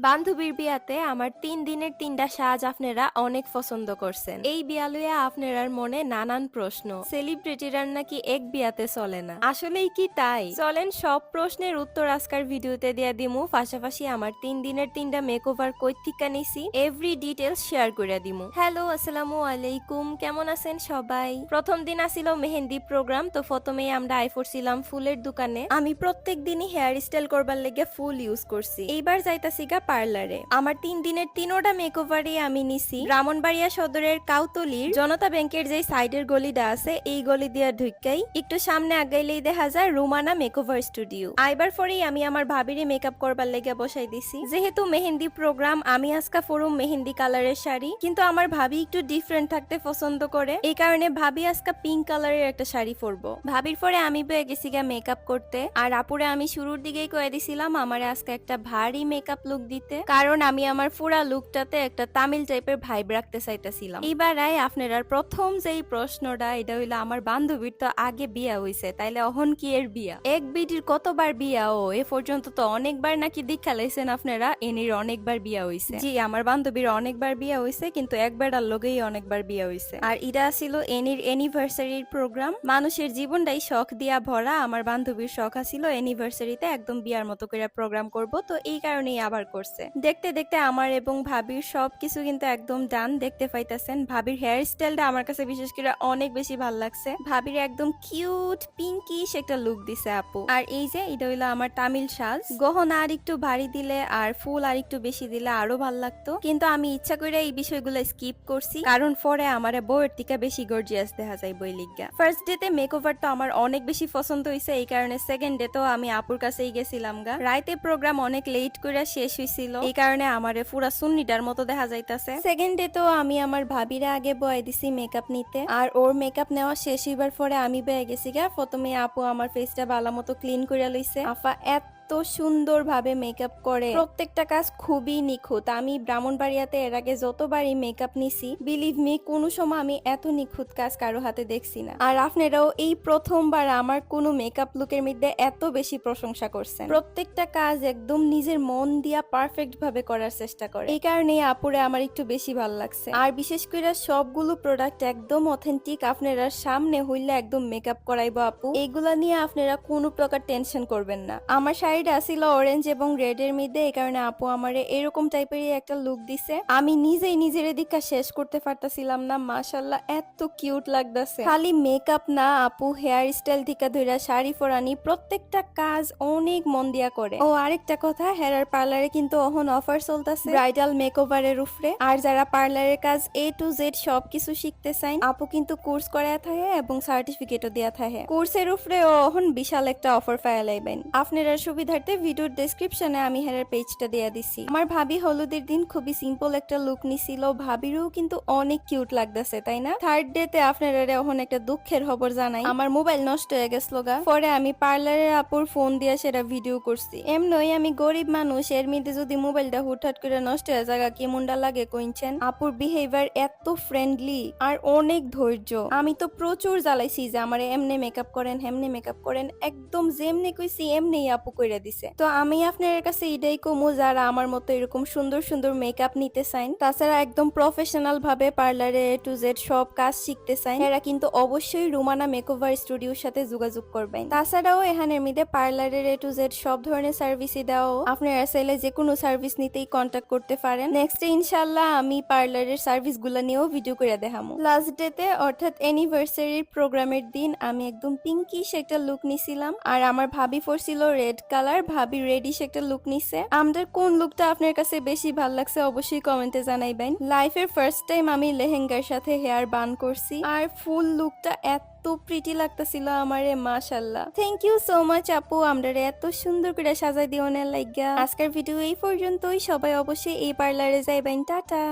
বান্ধবীর বিয়াতে আমার ৩ দিনের ৩টা সাজ আপনারা অনেক পছন্দ করছেন। এই বিয়া লইয়া আপনারার মনে নানান প্রশ্ন। সেলিব্রিটিরার নাকি এক বিয়াতে চলে না, আসলেই কি তাই? চলেন সব প্রশ্নের উত্তর আজকের ভিডিওতে দিয়া দিমু। পাশাপাশি আমার ৩ দিনের ৩টা মেকওভার কই থিকা নিছি এভরি ডিটেইলস শেয়ার করে দিমু। হ্যালো, আসসালামু আলাইকুম, কেমন আছেন সবাই? প্রথম দিন আসিল মেহেন্দি প্রোগ্রাম। তো প্রথমেই আমরা আইফরছিলাম ফুলের দোকানে। আমি প্রত্যেক দিনই হেয়ার স্টাইল করবার লেগে ফুল ইউজ করছি। এইবার যাইতাছি গা পার্লারে। আমার ৩ দিনের ৩টা মেকওভারই আমি নিছি ব্রাহ্মণবাড়িয়া সদরের কাউতলির জনতা ব্যাংকের যে সাইডের গলিটা আছে এই গলি দিয়া ঢুকাই একটু সামনে আগাইলেই দেখা যায় রুমানা মেকওভার স্টুডিও। আইবার পরেই আমি আমার ভাবিরে মেকআপ করবার লেগে বসাই দিছি। যেহেতু মেহেন্দি প্রোগ্রাম, আমি আজকা ফরুম মেহেন্দি কালারের শাড়ি, কিন্তু আমার ভাবি একটু ডিফারেন্ট থাকতে পছন্দ করে, এই কারণে ভাবি আজকা পিঙ্ক কালারের একটা শাড়ি পরবো। ভাবির পরে আমি বয়ে গেছি গা মেকআপ করতে। আর আপুরে আমি শুরুর দিকেই কয়ে দিছিলাম আমার আজকে একটা ভারী মেকআপ লুক দিতে, কারণ আমি আমার পুরা লুকটাতে একটা তামিল টাইপের ভাইব রাখতে চাইতেছিলাম। এবার আপনারা প্রথম যেই প্রশ্নটা, এটা হইলো আমার বান্ধবীর তো আগে বিয়া হইছে, তাইলে অহন কি এর বিয়া? এক বিটির কতবার বিয়া? ও এ পর্যন্ত তো অনেকবার নাকি দীক্ষা লাইছেন আপনারা। এনির অনেকবার বিয়া হইছে। জি, আমার বান্ধবীর অনেকবার বিয়া হইছে, কিন্তু একবার আর লগেই অনেকবার বিয়া হইছে। আর এটা ছিল এনির এনিভার্সারির প্রোগ্রাম। মানুষের জীবনটাই শখ দিয়া ভরা। আমার বান্ধবীর শখ আছিল এনিভার্সারিতে একদম বিয়ার মতো করে প্রোগ্রাম করব, তো এই কারণেই আবার করছে। দেখতে দেখতে আমার এবং ভাবির সবকিছু কিন্তু একদম ডান। দেখতে পাইতেছেন ভাবির হেয়ার স্টাইলটা আমার কাছে বিশেষ করে অনেক বেশি ভালো লাগছে। ভাবির একদম কিউট পিঙ্কিশ একটা লুক দিছে আপু। আর এই যে এটা হইলো আমার তামিল সাজ। গহনা আর একটু ভারী দিলে আর ফুল আর একটু বেশি দিলে আরো ভালো লাগতো, কিন্তু আমি ইচ্ছা করে এই বিষয়গুলো স্কিপ করছি, কারণ পরে আমার বউয়ের থেকে বেশি গর্জিয়াস দেখা যায় বই লিগা। ফার্স্ট ডেতে মেকওভার তো আমার অনেক বেশি পছন্দ হয়েছে, এই কারণে সেকেন্ড ডে তো আমি আপুর কাছেই গেছিলাম গা। রাইতে প্রোগ্রাম অনেক লেট করে শেষ হয়েছিল, এই কারণে আমারে পুরা সুন্নিটার মতো দেখা যাইতাছে। সেকেন্ড ডে তো আমি আমার ভাবিরা আগে বয়ে দিছি মেকআপ নিতে, আর ওর মেকআপ নেওয়া শেষ হইবার পরে আমি বয়ে গেছি গা। প্রথমে আপু আমার ফেসটা ভালো মতো ক্লিন করে লইছে। আফা এত সুন্দর ভাবে মেকআপ করে, প্রত্যেকটা কাজ খুবই নিখুঁত। আমি ব্রাহ্মণবাড়িয়াতে এর আগে যতবারই মেকআপ নিছি, বিলিভ মি, কোনো সময় আমি এত নিখুঁত কাজ কারো হাতে দেখছি না। আর আপনারাও এই প্রথমবার আমার কোনো মেকআপ লুকের মধ্যে এত বেশি প্রশংসা করছেন। প্রত্যেকটা কাজ একদম নিজের মন দিয়া পারফেক্ট ভাবে করার চেষ্টা করে, এই কারণে আপুরে আমার একটু বেশি ভালো লাগছে। আর বিশেষ করে সবগুলো প্রোডাক্ট একদম অথেন্টিক। আপনারা সামনে হইলে একদম মেকআপ করাইবো আপু, এগুলা নিয়ে আপনারা কোনো প্রকার টেনশন করবেন না। আমার শাড়িটা ছিল অরেঞ্জ এবং রেড এর মধ্যে, এই কারণে আপু আমারে এরকম টাইপেরই একটা লুক দিছে। আমি নিজেই নিজের দিকটা শেষ করতে পারতাছিলাম না। মাশাআল্লাহ, এত কিউট লাগতেছে। খালি মেকআপ না আপু, হেয়ার স্টাইল থেকে ধরে শাড়ি পরানি প্রত্যেকটা কাজ অনেক মন দিয়া করে। ও আরেকটা কথা, হেয়ার পার্লারে কিন্তু অহন অফার চলতেছে ব্রাইডাল মেকওভারের উপরে। আর যারা পার্লারের কাজ A to Z সবকিছু শিখতে চান, আপু কিন্তু কোর্স করায়া থাকে এবং সার্টিফিকেটও দেয়া থাকে। কোর্সের উপরে অহন বিশাল একটা অফার পাইলাইবেন। আপনারা সুবিধার্থে ভিডিওর ডেসক্রিপশনে আমি হেয়ার পেজটা দেয়া দিছি। আমার ভাবি হলুদের দিন খুবই সিম্পল একটা লুক নিছিল, ভাবিরও কিন্তু অনেক কিউট লাগতেছে, তাই না? থার্ড ডে তে আপনারা এখন একটা দুঃখের খবর জানাই, আমার মোবাইল নষ্ট হয়ে গেছিল গা। পরে আমি পার্লারের আপুর ফোন দিয়ে সেটা ভিডিও করছি। এমনই আমি গরিব মানুষ, এর মধ্যে যদি মোবাইলটা হুটহাট করে নষ্ট হয়ে যায় কি মুন্ডা লাগে কইছেন। আপুর বিহেভিয়ার এত ফ্রেন্ডলি আর অনেক ধৈর্য। আমি তো প্রচুর জ্বালাইছি যে আমার এমনি মেকআপ করেন হেমনি মেকআপ করেন, একদম যেমনি কইছি এমনি আপু কইরা দিছে। তো আমি আপনাদের কাছে এটাই কমু, যারা আমার মতো এরকম সুন্দর সুন্দর মেকআপ নিতে চান, তাছাড়া একদম প্রফেশনাল ভাবে পার্লারে A to Z সব কাজ শিখতে চান, এরা কিন্তু অবশ্যই রুমানা মেকওভার স্টুডিওর সাথে যোগাযোগ করবেন। তাছাড়াও এখানের মধ্যে পার্লারের A to Z সব ধরনের সার্ভিসই দাও। আপনারা চাইলে যে কোনো সার্ভিস নিতেই কন্ট্যাক্ট করতে পারেন। নেক্সট ইনশাআল্লাহ আমি পার্লারের সার্ভিস গুলা নিয়েও ভিডিও করে দেখামু। লাস্ট ডেতে অর্থাৎ অ্যানিভার্সারির প্রোগ্রামের দিন আমি একদম পিঙ্কিশ একটা লুক নিছিলাম, আর আমার ভাবি পরছিল রেড কালার। ভাবি রেডিশ একটা লুক নিছে। আমাদের কোন লুকটা আপনার কাছে বেশি ভালো লাগছে অবশ্যই কমেন্টে জানাইবেন। লাইফের ফার্স্ট টাইম আমি লেহেঙ্গার সাথে হেয়ার বান করছি, আর ফুল লুকটা এত প্রিটি লাগতেছিল আমারে। মাশাআল্লাহ, থ্যাংক ইউ সো মাচ আপু, আমরা এত সুন্দর করে সাজাই দিওনের লাইগা। আজকের ভিডিও এই পর্যন্তই। সবাই অবশ্যই এই পার্লারে যাইবেন। টাটা।